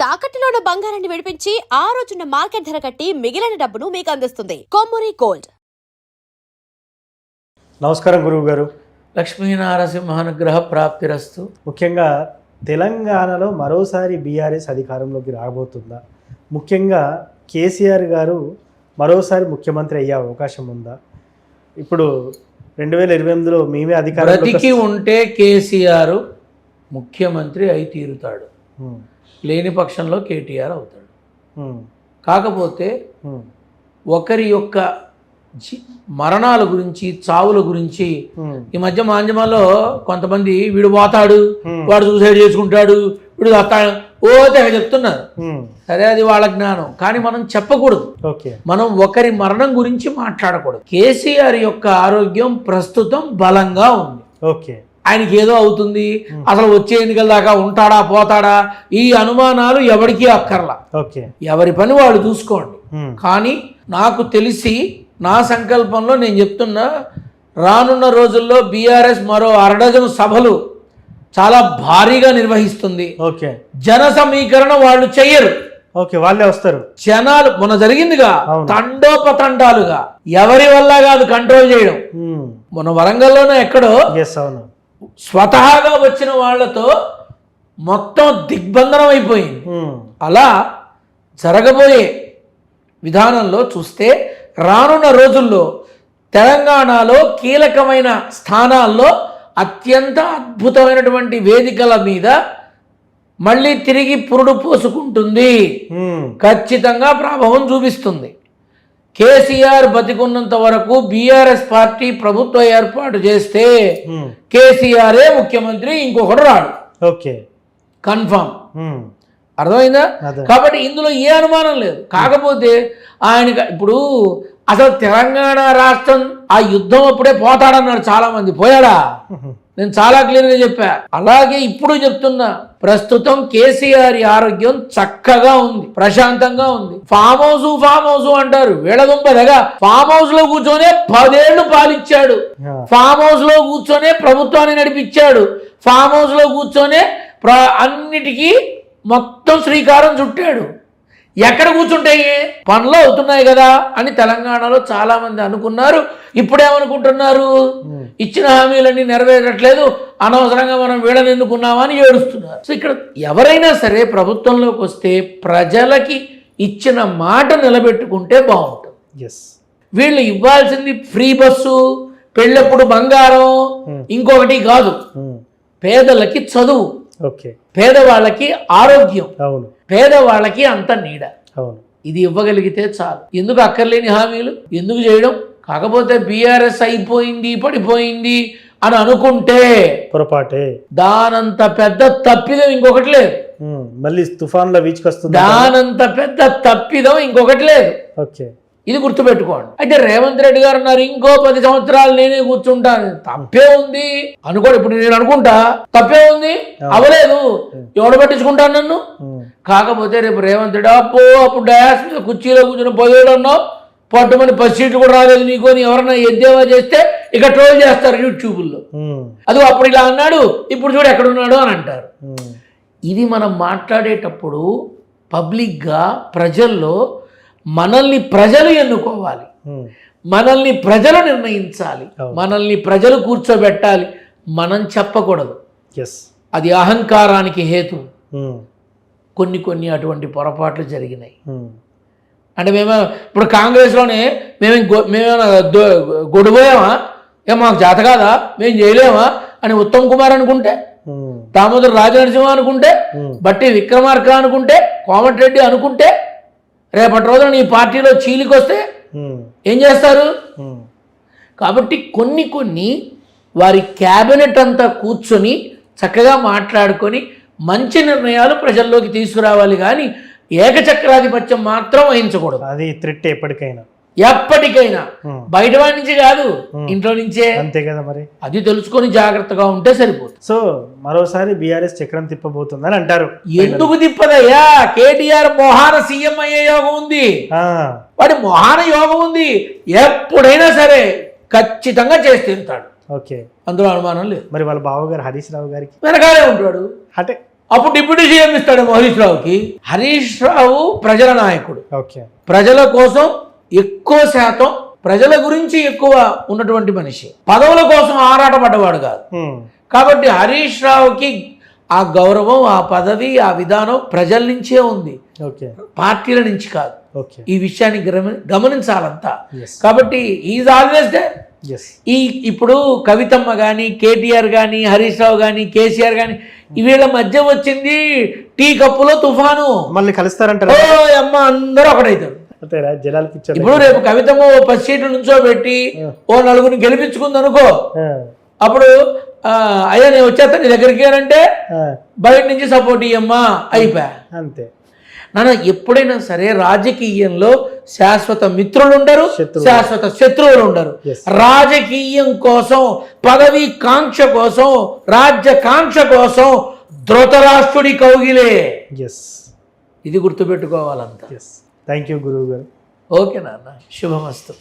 తాకట్టులో ఉన్న బంగారాన్ని విడిపించి ఆ రోజున్న మార్కెట్ ధర కట్టి మిగిలిన డబ్బును మీకు అందిస్తుంది కొమ్మూరి గోల్డ్. నమస్కారం గురువు గారు. లక్ష్మీనారసింహానుగ్రహ ప్రాప్తిరస్తు. ముఖ్యంగా తెలంగాణలో మరోసారి బీఆర్ఎస్ అధికారంలోకి రాబోతుందా? ముఖ్యంగా కేసీఆర్ గారు మరోసారి ముఖ్యమంత్రి అయ్యే అవకాశం ఉందా? ఇప్పుడు 2028లో మేమే బ్రతికి ఉంటే కేసీఆర్ ముఖ్యమంత్రి అయి తీరుతాడు, లేని పక్షంలో కేటీఆర్ అవుతాడు. కాకపోతే ఒకరి యొక్క మరణాల గురించి, చావుల గురించి ఈ మధ్య మాంజమాలో కొంతమంది వీడు పోతాడు, వాడు సూసైడ్ చేసుకుంటాడు, వీడు ఓతే చెప్తున్నారు. సరే, అది వాళ్ళ జ్ఞానం, కానీ మనం చెప్పకూడదు. మనం ఒకరి మరణం గురించి మాట్లాడకూడదు. కేసీఆర్ యొక్క ఆరోగ్యం ప్రస్తుతం బలంగా ఉంది. ఆయనకి ఏదో అవుతుంది, అసలు వచ్చే ఎన్నికల దాకా ఉంటాడా పోతాడా, ఈ అనుమానాలు ఎవరికి అక్కర్లా. ఎవరి పని వాళ్ళు చూసుకోండి. కానీ నాకు తెలిసి నా సంకల్పంలో నేను చెప్తున్నా, రానున్న రోజుల్లో బీఆర్ఎస్ మరో 6 డజను సభలు చాలా భారీగా నిర్వహిస్తుంది. జన సమీకరణ వాళ్ళు చెయ్యరు, వాళ్ళే వస్తారు. జనాలు మొన్న జరిగిందిగా తండోపతండాలుగా, ఎవరి వల్ల కాదు కంట్రోల్ చేయడం. మొన్న వరంగల్లోనే ఎక్కడో స్వతహాగా వచ్చిన వాళ్లతో మొత్తం దిగ్బంధనం అయిపోయింది. అలా జరగబోయే విధానంలో చూస్తే రానున్న రోజుల్లో తెలంగాణలో కీలకమైన స్థానాల్లో అత్యంత అద్భుతమైనటువంటి వేదికల మీద మళ్ళీ తిరిగి పురుడు పోసుకుంటుంది, ఖచ్చితంగా ప్రభావం చూపిస్తుంది. కేసీఆర్ బతికున్నంత వరకు బీఆర్ఎస్ పార్టీ ప్రభుత్వ ఏర్పాటు చేస్తే కేసీఆరే ముఖ్యమంత్రి, ఇంకొకడు రాడు. కన్ఫామ్. అర్థమైందా? కాబట్టి ఇందులో ఏ అనుమానం లేదు. కాకపోతే ఆయనకి ఇప్పుడు అసలు తెలంగాణ రాష్ట్రం ఆ యుద్ధం అప్పుడే పోతాడన్నారు చాలా మంది. పోయాడా? నేను చాలా క్లియర్గా చెప్పా. అలాగే ఇప్పుడు చెప్తున్నా, ప్రస్తుతం కేసీఆర్ ఆరోగ్యం చక్కగా ఉంది, ప్రశాంతంగా ఉంది. ఫామ్ హౌస్ అంటారు, వీళ్ళదుంపదగా ఫామ్ హౌస్ లో కూర్చొనే 10 ఏళ్లు పాలిచ్చాడు, ఫామ్ హౌస్ లో కూర్చొనే ప్రభుత్వాన్ని నడిపించాడు, ఫామ్ హౌస్ లో కూర్చొనే అన్నిటికీ మొత్తం శ్రీకారం చుట్టాడు. ఎక్కడ కూర్చుంటాయి, పనులు అవుతున్నాయి కదా అని తెలంగాణలో చాలా మంది అనుకున్నారు. ఇప్పుడేమనుకుంటున్నారు, ఇచ్చిన హామీలన్నీ నెరవేరట్లేదు, అనవసరంగా మనం వీళ్ళని ఎన్నుకున్నామని ఏడుస్తున్నారు. సో ఇక్కడ ఎవరైనా సరే ప్రభుత్వంలోకి వస్తే ప్రజలకి ఇచ్చిన మాట నిలబెట్టుకుంటే బాగుంటుంది. వీళ్ళు ఇవ్వాల్సింది ఫ్రీ బస్సు, పెళ్ళప్పుడు బంగారం, ఇంకొకటి కాదు. పేదలకి చదువు, పేదవాళ్ళకి ఆరోగ్యం, పేదవాళ్ళకి అంత నీడ, ఇది ఇవ్వగలిగితే చాలు. ఎందుకు అక్కర్లేని హామీలు ఎందుకు చేయడం? కాకపోతే బీఆర్ఎస్ అయిపోయింది, పడిపోయింది అని అనుకుంటే పొరపాటే. దానంత పెద్ద తప్పిదం ఇంకొకటి లేదు. మళ్ళీ తుఫాన్లో వీచుకొస్తుంది. దానంత పెద్ద తప్పిదం ఇంకొకటి లేదు. ఇది గుర్తుపెట్టుకోండి. అయితే రేవంత్ రెడ్డి గారు అన్నారు, ఇంకో 10 సంవత్సరాలు నేనే కూర్చుంటాను. తప్పే ఉంది అనుకోండి. ఇప్పుడు నేను అనుకుంటా, తప్పే ఉంది, అవలేదు, ఎవడు పట్టించుకుంటాను నన్ను? కాకపోతే రేపు రేవంత్ రెడ్డి అప్పుడు డయాస్ మీద కుర్చీలో కూర్చుని 10 ఏళ్ళు ఉన్నావు, పట్టుమని 10 సీట్లు కూడా రాలేదు నీకు అని ఎవరన్నా ఎద్దేవా చేస్తే ఇక ట్రోల్ చేస్తారు యూట్యూబ్లో. అది అప్పుడు ఇలా అన్నాడు, ఇప్పుడు చూడు ఎక్కడున్నాడు అని అంటారు. ఇది మనం మాట్లాడేటప్పుడు పబ్లిక్గా ప్రజల్లో మనల్ని ప్రజలు ఎన్నుకోవాలి, మనల్ని ప్రజలు నిర్ణయించాలి, మనల్ని ప్రజలు కూర్చోబెట్టాలి, మనం చెప్పకూడదు. అది అహంకారానికి హేతు. కొన్ని అటువంటి పొరపాట్లు జరిగినాయి. అంటే ఇప్పుడు కాంగ్రెస్లోనే మేమేమైనా గొడిపోయామా, మాకు చేత కాదా, మేము చేయలేమా అని ఉత్తమ్ కుమార్ అనుకుంటే, దామోదర్ రాజనరసింహ అనుకుంటే, బట్టి విక్రమార్క అనుకుంటే, కోమటిరెడ్డి అనుకుంటే, రేపటి రోజున నీ పార్టీలో చీలికొస్తే ఏం చేస్తారు? కాబట్టి కొన్ని వారి క్యాబినెట్ అంతా కూర్చొని చక్కగా మాట్లాడుకొని మంచి నిర్ణయాలు ప్రజల్లోకి తీసుకురావాలి, కానీ ఏకచక్రాధిపత్యం మాత్రం వహించకూడదు. అది థ్రెట్ ఎప్పటికైనా బయట వాడి నుంచి కాదు, ఇంట్లో నుంచే. అంతే కదా మరి. అది తెలుసుకొని జాగ్రత్తగా ఉంటే సరిపోతుంది. సో మరోసారి బీఆర్ఎస్ చక్రం తిప్పబోతుందని అంటారు. ఎందుకు తిప్పదయ్యా? కేటీఆర్ మొహాన సీఎం అయ్యే యోగం ఉంది, వాడి మొహాన యోగం ఉంది. ఎప్పుడైనా సరే ఖచ్చితంగా చేసి తీరుతాడు, అందులో అనుమానం లేదు. మరి వాళ్ళ బావగారు హరీష్ రావు గారికి వెనకాలే ఉంటాడు. అంటే అప్పుడు డిప్యూటీ సీఎం ఇస్తాడేమో హరీష్ రావుకి. హరీష్ రావు ప్రజల నాయకుడు, ఓకే. ప్రజల కోసం ఎక్కువ శాతం, ప్రజల గురించి ఎక్కువ ఉన్నటువంటి మనిషి, పదవుల కోసం ఆరాటపడ్డవాడు కాదు. కాబట్టి హరీష్ రావుకి ఆ గౌరవం, ఆ పదవి, ఆ విధానం ప్రజల నుంచే ఉంది, ఓకే, పార్టీల నుంచి కాదు. ఓకే. ఈ విషయాన్ని గమనించాలంతా. Yes. కాబట్టి ఈజ్ ఆల్వేస్ దే. Yes. ఇప్పుడు కవితమ్మ కానీ, కేటీఆర్ కానీ, హరీష్ రావు కానీ, కేసీఆర్ కానీ, వీళ్ళ మధ్య వచ్చింది టీ కప్పులో తుఫాను. మళ్ళీ కలుస్తారంటారు. ఓ అమ్మ, అందరూ ఒకటైతారు. అంతేరా, జనాలకి ఇచ్చారు. ఇప్పుడు రేపు కవితమ్మ 10 సీట్లు నుంచోబెట్టి ఓ 4 గెలిపించుకుంది అనుకో, అప్పుడు అయ్యా నేను వచ్చేస్తా నీ దగ్గరికి అంటే బయట నుంచి సపోర్ట్ ఇయ్యమ్మా, అయిపోయా. అంతే. నాన్న, ఎప్పుడైనా సరే రాజకీయంలో శాశ్వత మిత్రులు ఉండరు, శాశ్వత శత్రువులు ఉండరు. Yes. రాజకీయం కోసం, పదవి కాంక్ష కోసం, రాజ్యకాంక్ష కోసం ధృతరాష్ట్రుడి కౌగిలే. ఎస్, ఇది గుర్తుపెట్టుకోవాలంతా. ఎస్. థ్యాంక్ యూ గురువు గారు. ఓకే నాన్న, శుభమస్తు.